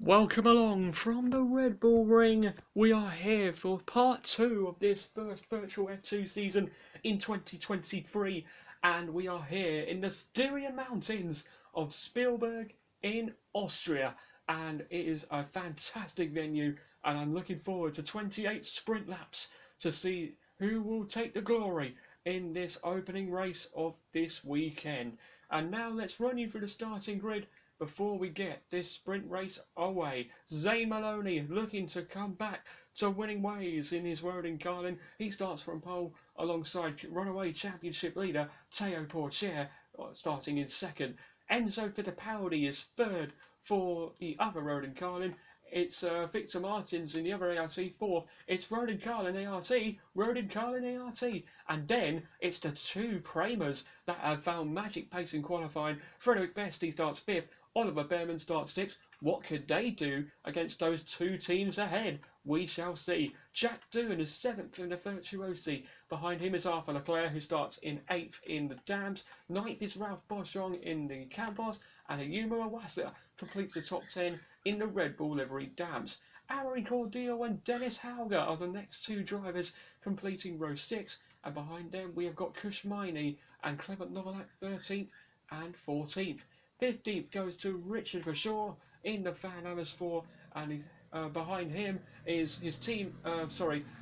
Welcome along from the Red Bull Ring. We are here for part 2 of this first virtual F2 season in 2023, and we are here in the Styrian Mountains of Spielberg in Austria, and it is a fantastic venue, and I'm looking forward to 28 sprint laps to see who will take the glory in this opening race of this weekend. And now let's run you through the starting grid before we get this sprint race away. Zane Maloney looking to come back to winning ways in his road in Carlin. He starts from pole alongside runaway championship leader Teo Porcher, starting in second. Enzo Fittipaldi is third for the other road in Carlin. It's Victor Martins in the other ART fourth. It's Road in Carlin ART, Road in Carlin ART. And then it's the two Premers that have found magic pace in qualifying. Frederick Vesti starts fifth. Oliver Behrman starts sixth. What could they do against those two teams ahead? We shall see. Jack Doohan is seventh in the Virtuosi. Behind him is Arthur Leclerc, who starts in eighth in the Dams. Ninth is Ralph Boschong in the Campos. And Ayuma Awasa completes the top 10 in the Red Bull livery Dams. Amory Cordio and Dennis Hauger are the next two drivers completing row 6. And behind them we have got Kush Miney and Clement Novelak 13th and 14th. 15th goes to Richard Verschaw in the Van Amersfoort 4, and behind him is his team,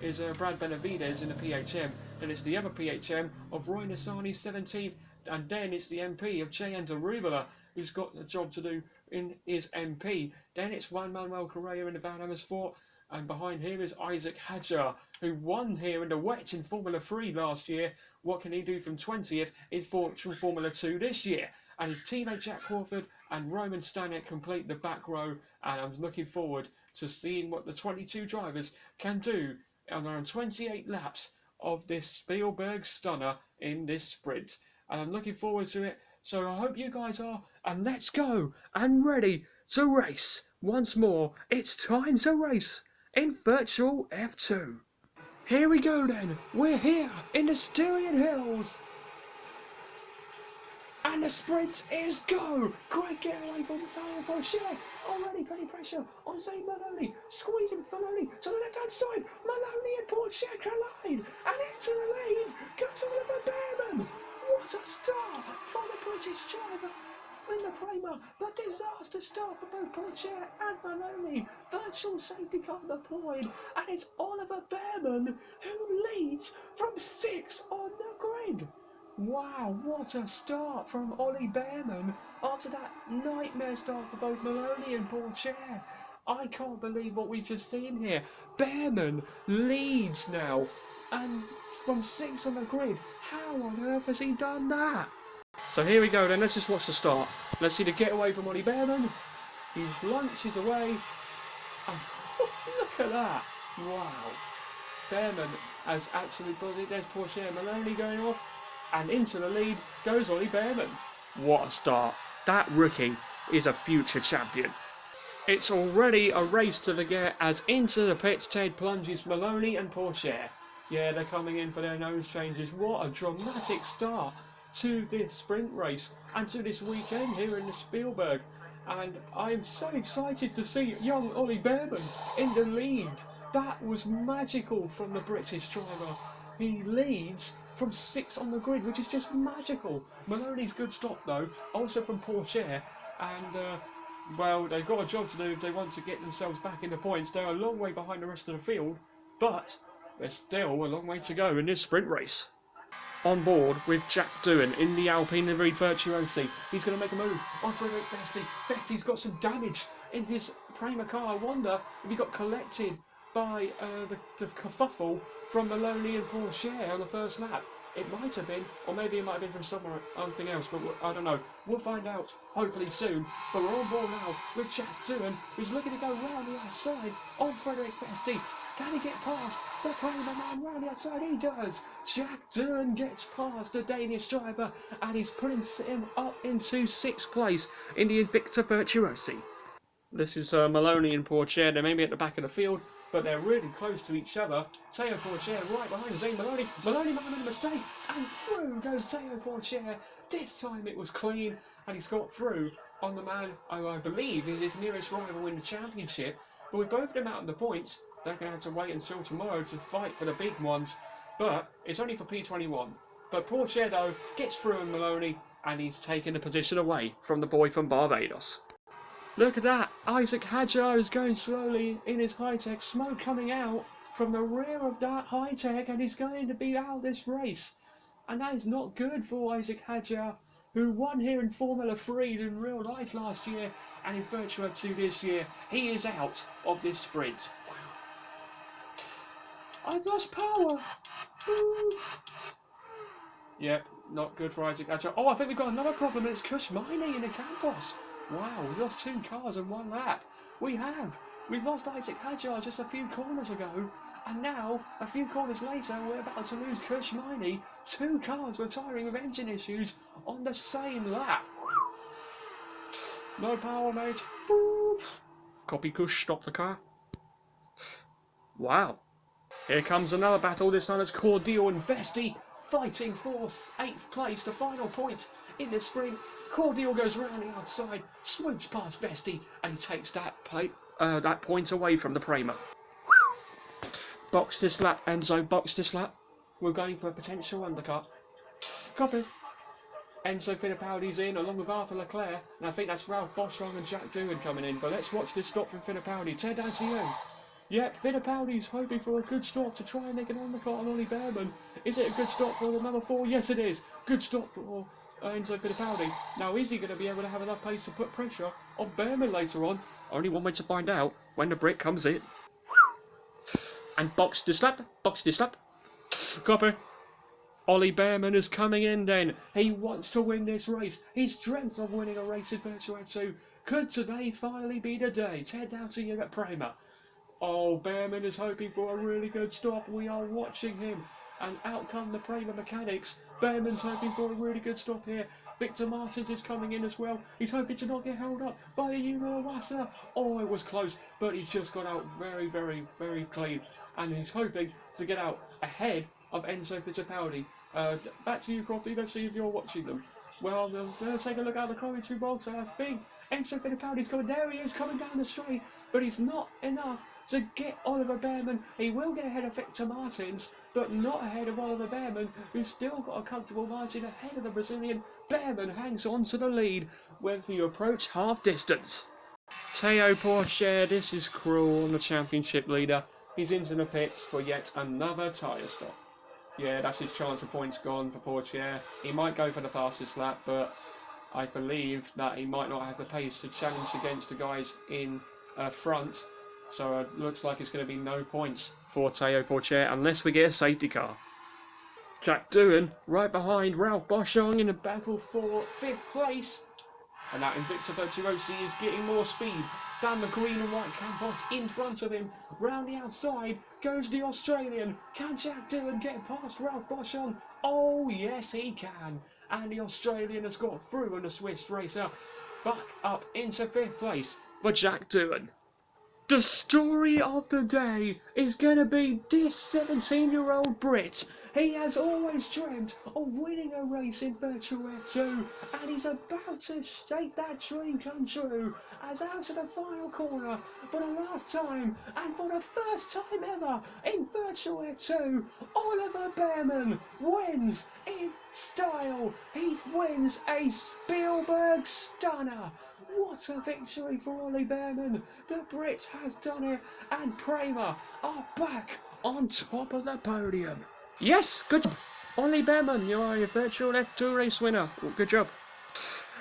is Brad Benavides in the PHM. Then it's the other PHM of Roy Nassani 17th, and then it's the MP of Cheyenne Darubala, who's got a job to do in his MP. Then it's Juan Manuel Correa in the Van Amersfoort, and behind him is Isaac Hadjar, who won here in the wet in Formula 3 last year. What can he do from 20th in Formula 2 this year? And his teammate Jack Crawford and Roman Stanek complete the back row, and I'm looking forward to seeing what the 22 drivers can do on around 28 laps of this Spielberg stunner in this sprint. And I'm looking forward to it, so I hope you guys are, and let's go and ready to race once more. It's time to race in virtual F2. Here we go then, we're here in the Styrian Hills. And the sprint is go! Great get away from Porcher. Already plenty pressure on Zane Maloney. Squeezing Maloney to the left hand side. Maloney and Porcher collide. And into the lead goes Oliver Behrman. What a start from the British driver in the Prema. But disaster start for both Porcher and Maloney. Virtual safety car deployed. And it's Oliver Behrman who leads from 6 on the grid. Wow, what a start from Ollie Behrman after that nightmare start for both Maloney and Porcher. I can't believe what we've just seen here. Behrman leads now, and from 6 on the grid. How on earth has he done that? So here we go then, let's just watch the start. Let's see the getaway from Ollie Behrman. He lunches away, and look at that. Wow. Behrman has actually buzzed it. There's Porcher and Maloney going off. And into the lead goes Ollie Behrman. What a start. That rookie is a future champion. It's already a race to the get as into the pits Ted plunges Maloney and Porcher. Yeah, they're coming in for their nose changes. What a dramatic start to this sprint race and to this weekend here in the Spielberg. And I'm so excited to see young Ollie Behrman in the lead. That was magical from the British driver. He leads from 6 on the grid, which is just magical. Maloney's good stop though, also from Porcher, and well, they've got a job to do if they want to get themselves back in the points. They're a long way behind the rest of the field, but there's still a long way to go in this sprint race. On board with Jack Doohan in the Alpine livery Virtuosi. He's going to make a move on Frederick Vesti. Vesti's got some damage in his Prema car. I wonder if he got collected by the kerfuffle from Maloney and Porcher on the first lap. It might have been, or maybe it might have been from something else, but I don't know. We'll find out, hopefully soon. But we're on board now with Jack Doohan, who's looking to go round the outside on Frederick Festi. Can he get past the Kramer man round the outside? He does. Jack Doohan gets past the Danish driver, and he's putting him up into 6th place in the Invicta Virtuosi. This is Maloney and Pourchaire. They may be at the back of the field, but they're really close to each other. Teo Pourchaire right behind Zane Maloney. Maloney might have made a mistake, and through goes Teo Pourchaire. This time it was clean, and he's got through on the man who I believe is his nearest rival in the championship. But with both of them out on the points, they're going to have to wait until tomorrow to fight for the big ones. But it's only for P21. But Pourchaire, though, gets through on Maloney, and he's taken the position away from the boy from Barbados. Look at that, Isaac Hadjar is going slowly in his high-tech, smoke coming out from the rear of that high-tech, and he's going to be out this race. And that is not good for Isaac Hadjar, who won here in Formula 3 in real life last year, and in Virtua 2 this year. He is out of this sprint. I've lost power. Ooh. Yep, not good for Isaac Hadjar. Oh, I think we've got another problem, it's Kushmini in the Campos. Wow, we've lost 2 cars in 1 lap. We have. We've lost Isaac Hadjar just a few corners ago. And now, a few corners later, we're about to lose Kushmini. 2 cars retiring with engine issues on the same lap. No power, mate. Copy Kush, stop the car. Wow. Here comes another battle. This time it's Cordial and Vesti fighting for 8th place, the final point in the sprint. Cordial goes round the outside, swoops past Vesti, and he takes that point away from the Prema. Box this lap, Enzo, box this lap. We're going for a potential undercut. Copy. Enzo Fittipaldi's in, along with Arthur Leclerc, and I think that's Ralph Boschung and Jack Doohan coming in. But let's watch this stop from Fittipaldi. Ted, down to you. Yep, Fittipaldi's hoping for a good stop to try and make an undercut on Ollie Behrman. Is it a good stop for the number 4? Yes, it is. Good stop for Enzo Fittipaldi. Now, is he going to be able to have enough pace to put pressure on Behrman later on? Only one way to find out, when the brick comes in. And box this lap, box this lap. Copper. Ollie Behrman is coming in then. He wants to win this race. He's dreamt of winning a race in Virtua 2. Could today finally be the day? Ted, down to you at Prema. Oh, Behrman is hoping for a really good stop. We are watching him. And out come the Prema mechanics. Behrman's hoping for a really good stop here. Victor Martins is coming in as well. He's hoping to not get held up by Yuma Iwasa. Oh, it was close, but he's just got out very, very, very clean. And he's hoping to get out ahead of Enzo Fittipaldi. Back to you, Crofty. Let's see if you're watching them. Well, let's take a look at the commentary box. I think Enzo Fittipaldi's coming. There he is, coming down the straight. But he's not enough to get Oliver Behrman. He will get ahead of Victor Martins, but not ahead of Oliver Behrman, who's still got a comfortable margin ahead of the Brazilian. Behrman hangs on to the lead when you approach half distance. Teo Pourchaire, this is cruel on the championship leader. He's into the pits for yet another tyre stop. Yeah, that's his chance of points gone for Pourchaire. He might go for the fastest lap, but I believe that he might not have the pace to challenge against the guys in front. So it looks like it's going to be no points for Teo Pourchaire unless we get a safety car. Jack Doohan right behind Ralph Boschung in a battle for 5th place. And that Invicta Virtuosi is getting more speed. Down the green and white Campos in front of him. Round the outside goes the Australian. Can Jack Doohan get past Ralph Boschung? Oh yes he can. And the Australian has got through on the Swiss racer. Back up into 5th place for Jack Doohan. The story of the day is going to be this 17-year-old Brit. He has always dreamt of winning a race in Virtua 2, and he's about to make that dream come true as out of the final corner for the last time and for the first time ever in Virtua 2, Oliver Behrman wins in style. He wins a Spielberg stunner. What a victory for Ollie Behrman. The Brit has done it, and Prema are back on top of the podium. Yes, good job. Ollie Behrman, you are your Virtual F2 race winner. Good job.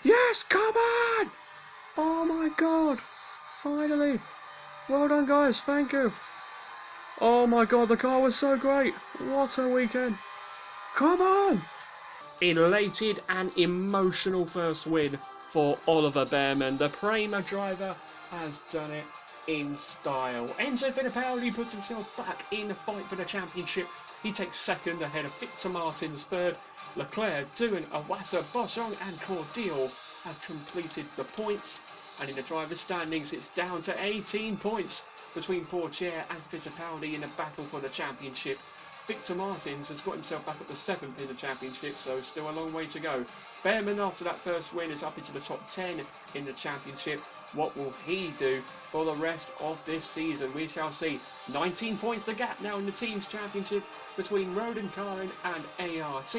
Yes, come on! Oh my god. Finally. Well done, guys. Thank you. Oh my god, the car was so great. What a weekend. Come on! Elated and emotional first win for Oliver Bearman. The Prema driver has done it in style. Enzo Fittipaldi puts himself back in the fight for the championship. He takes second ahead of Victor Martins third. Leclerc, Doohan, Awasa, Bossong and Cordial have completed the points. And in the driver's standings, it's down to 18 points between Pourchaire and Fittipaldi in the battle for the championship. Victor Martins has got himself back up to 7th in the championship, so still a long way to go. Bearman, after that first win, is up into the top 10 in the championship. What will he do for the rest of this season? We shall see. 19 points the gap now in the team's championship between Roden Karin and ART,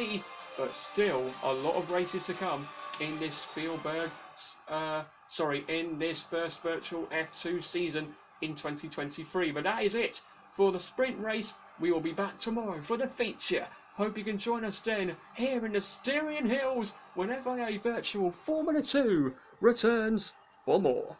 but still a lot of races to come in this in this first virtual F2 season in 2023. But that is it for the sprint race. We will be back tomorrow for the feature. Hope you can join us then here in the Styrian Hills whenever a virtual Formula 2 returns for more.